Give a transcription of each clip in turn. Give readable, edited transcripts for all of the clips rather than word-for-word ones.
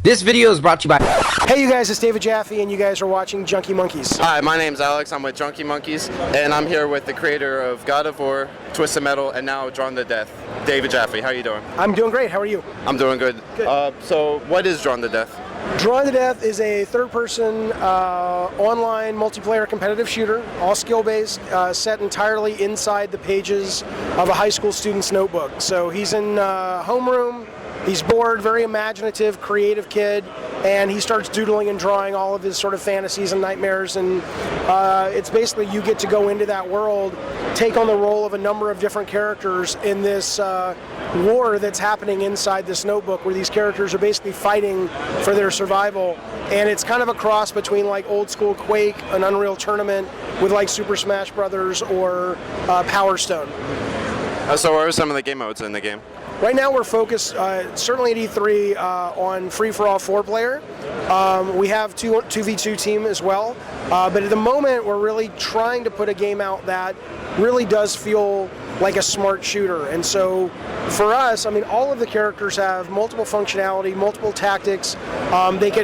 This video is brought to you by... Hey you guys, it's David Jaffe and you guys are watching Junkie Monkeys. Hi, my name's Alex, I'm with Junkie Monkeys, and I'm here with the creator of God of War, Twisted Metal, and now Drawn to Death, David Jaffe. How are you doing? I'm doing great, how are you? I'm doing good. Good. So what is Drawn to Death? Drawn to Death is a third-person online multiplayer competitive shooter, all skill-based, set entirely inside the pages of a high school student's notebook. So he's in homeroom. He's bored, very imaginative, creative kid, and he starts doodling and drawing all of his sort of fantasies and nightmares, and it's basically you get to go into that world, take on the role of a number of different characters in this war that's happening inside this notebook where these characters are basically fighting for their survival, and it's kind of a cross between like old school Quake, an Unreal Tournament, with like Super Smash Brothers or Power Stone. So what are some of the game modes in the game? Right now we're focused, certainly at E3, on free-for-all 4-player. We have 2v2 team as well, but at the moment we're really trying to put a game out that really does feel like a smart shooter. And so for us, I mean, all of the characters have multiple functionality, multiple tactics.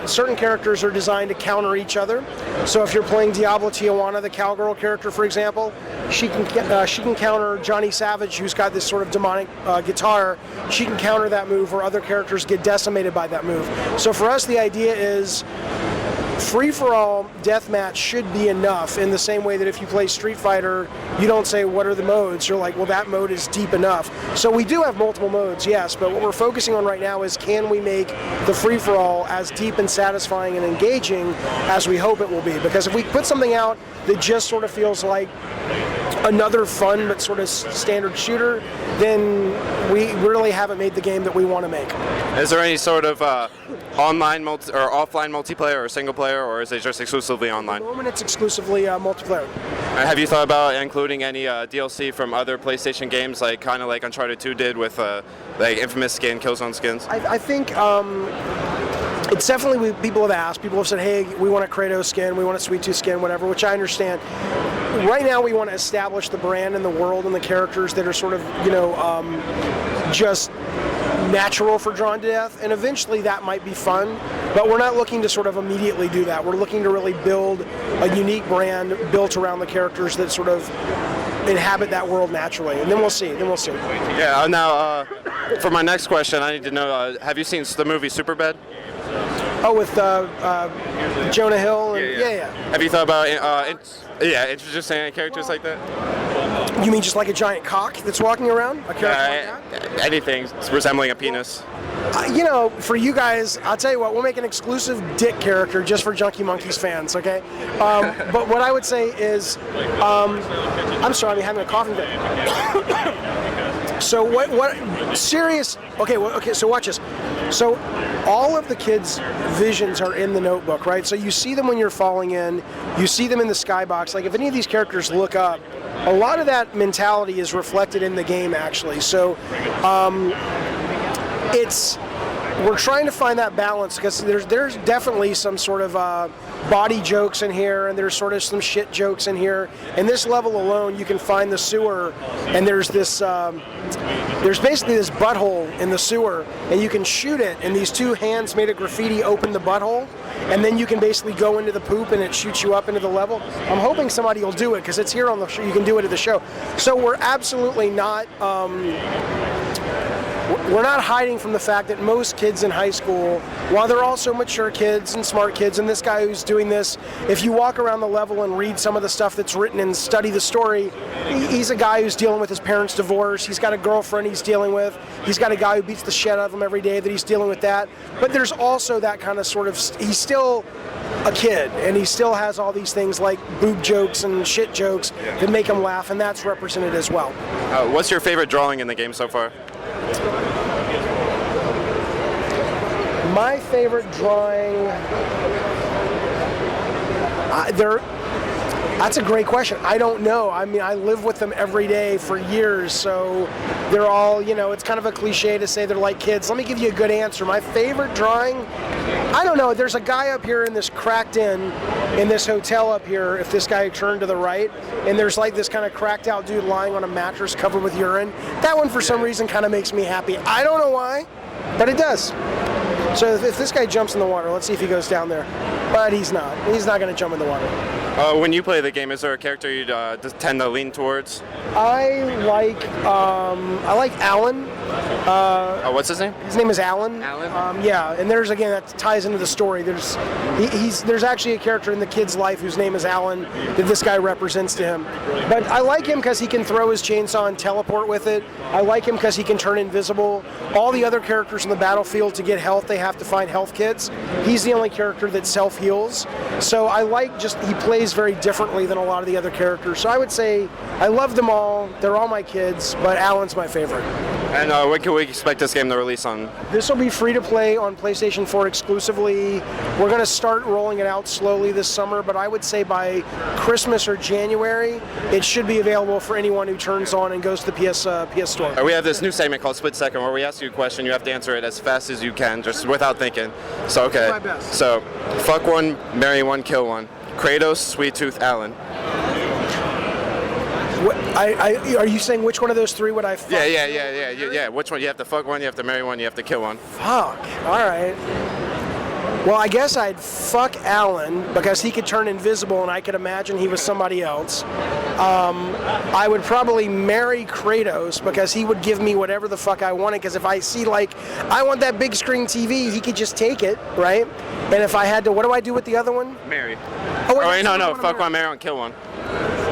Certain characters are designed to counter each other. So if you're playing Diablo Tijuana, the cowgirl character, for example, she can counter Johnny Savage, who's got this sort of demonic guitar. She can counter that move, or other characters get decimated by that move. So for us, the idea is free-for-all deathmatch should be enough, in the same way that if you play Street Fighter, you don't say, what are the modes? You're like, well, that mode is deep enough. So we do have multiple modes, yes, but what we're focusing on right now is, can we make the free-for-all as deep and satisfying and engaging as we hope it will be? Because if we put something out that just sort of feels like another fun but sort of standard shooter, then we really haven't made the game that we want to make. Is there any sort of online or offline multiplayer or single player, or is it just exclusively online? At the moment it's exclusively multiplayer. Have you thought about including any DLC from other PlayStation games, like kind of like Uncharted 2 did with like Infamous skin, Killzone skins? I think it's definitely, people have asked. People have said, hey, we want a Kratos skin, we want a Sweet Tooth skin, whatever, which I understand. Right now we want to establish the brand and the world and the characters that are sort of, just natural for Drawn to Death, and eventually that might be fun, but we're not looking to sort of immediately do that. We're looking to really build a unique brand built around the characters that sort of inhabit that world naturally, and then we'll see. Yeah, now for my next question, I need to know, have you seen the movie Superbad? Oh, with Jonah Hill? And, yeah. Have you thought about introducing characters like that? You mean just like a giant cock that's walking around? A character like that? Anything resembling a penis. For you guys, I'll tell you what, we'll make an exclusive dick character just for Junkie Monkeys fans, okay? But what I would say is, I'm sorry, I'm having a coughing fit. So so watch this. So all of the kids' visions are in the notebook, right? So you see them when you're falling in, you see them in the skybox. Like if any of these characters look up, a lot of that mentality is reflected in the game actually. So we're trying to find that balance, because there's definitely some sort of body jokes in here, and there's sort of some shit jokes in here. In this level alone, you can find the sewer, and there's basically this butthole in the sewer, and you can shoot it, and these two hands made of graffiti open the butthole, and then you can basically go into the poop, and it shoots you up into the level. I'm hoping somebody will do it, because it's here on the show. You can do it at the show. So we're absolutely not. We're not hiding from the fact that most kids in high school, while they're also mature kids and smart kids, and this guy who's doing this, if you walk around the level and read some of the stuff that's written and study the story, he's a guy who's dealing with his parents' divorce, he's got a girlfriend he's dealing with, he's got a guy who beats the shit out of him every day that he's dealing with that. But there's also that kind of sort of, he's still a kid, and he still has all these things like boob jokes and shit jokes that make him laugh, and that's represented as well. What's your favorite drawing in the game so far? My favorite drawing, that's a great question. I don't know. I mean, I live with them every day for years, so they're all, it's kind of a cliche to say they're like kids. Let me give you a good answer. My favorite drawing, I don't know. There's a guy up here in this cracked in this hotel up here, if this guy turned to the right, and there's like this kind of cracked out dude lying on a mattress covered with urine. That one, for some reason, kind of makes me happy. I don't know why, but it does. So if this guy jumps in the water, let's see if he goes down there. But he's not. He's not going to jump in the water. When you play the game, is there a character you tend to lean towards? I like Alan. What's his name? His name is Alan. Alan? Yeah, and there's again that ties into the story. There's actually a character in the kid's life whose name is Alan that this guy represents to him. But I like him because he can throw his chainsaw and teleport with it. I like him because he can turn invisible. All the other characters in the battlefield, to get health, they have to find health kits. He's the only character that self-heals. So I like he plays very differently than a lot of the other characters. So I would say I love them all. They're all my kids, but Alan's my favorite. And when can we expect this game to release on? This will be free to play on PlayStation 4 exclusively. We're going to start rolling it out slowly this summer, but I would say by Christmas or January, it should be available for anyone who turns on and goes to the PS Store. We have this new segment called Split Second where we ask you a question. You have to answer it as fast as you can, just without thinking. So, okay. My best. So, fuck one, marry one, kill one. Kratos, Sweet Tooth, Alan. Are you saying which one of those three would I fuck? Yeah. Which one? You have to fuck one, you have to marry one, you have to kill one. Fuck. All right. Well, I guess I'd fuck Alan because he could turn invisible and I could imagine he was somebody else. I would probably marry Kratos because he would give me whatever the fuck I wanted, because if I see, like, I want that big screen TV, he could just take it, right? And if I had to, what do I do with the other one? Marry. Oh, wait, no. Fuck one, marry one, kill one.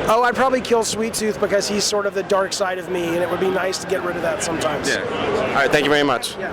Oh, I'd probably kill Sweet Tooth because he's sort of the dark side of me, and it would be nice to get rid of that sometimes. Yeah. All right, thank you very much. Yeah,